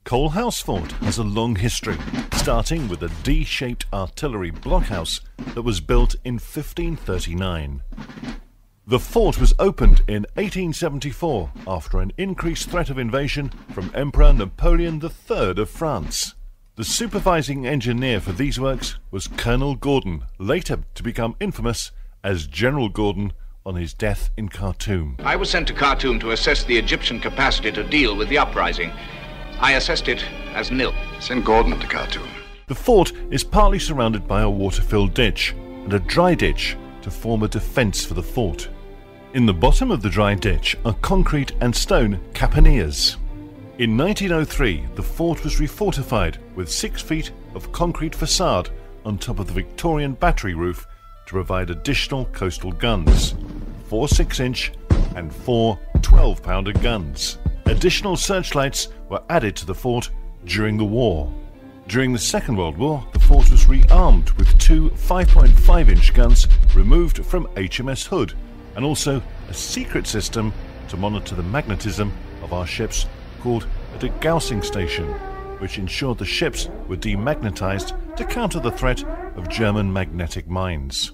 Coalhouse Fort has a long history, starting with a D-shaped artillery blockhouse that was built in 1539. The fort was opened in 1874 after an increased threat of invasion from Emperor Napoleon III of France. The supervising engineer for these works was Colonel Gordon, later to become infamous as General Gordon on his death in Khartoum. I was sent to Khartoum to assess the Egyptian capacity to deal with the uprising. I assessed it as nil. Send Gordon to Khartoum. The fort is partly surrounded by a water-filled ditch and a dry ditch to form a defence for the fort. In the bottom of the dry ditch are concrete and stone caponniers. In 1903, the fort was refortified with 6 feet of concrete facade on top of the Victorian battery roof to provide additional coastal guns, 4 6-inch and 4 12-pounder guns. Additional searchlights were added to the fort during the war. During the Second World War, the fort was rearmed with 2 5.5-inch guns removed from HMS Hood, and also a secret system to monitor the magnetism of our ships called a degaussing station, which ensured the ships were demagnetized to counter the threat of German magnetic mines.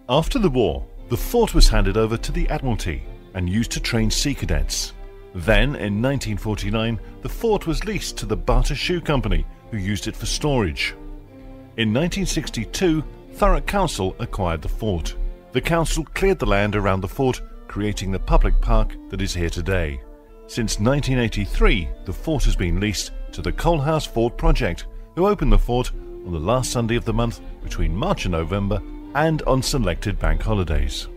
After the war, the fort was handed over to the Admiralty and used to train sea cadets. Then, in 1949, the fort was leased to the Barter Shoe Company, who used it for storage. In 1962, Thurrock Council acquired the fort. The council cleared the land around the fort, creating the public park that is here today. Since 1983, the fort has been leased to the Coalhouse Fort project, who opened the fort on the last Sunday of the month between March and November and on selected bank holidays.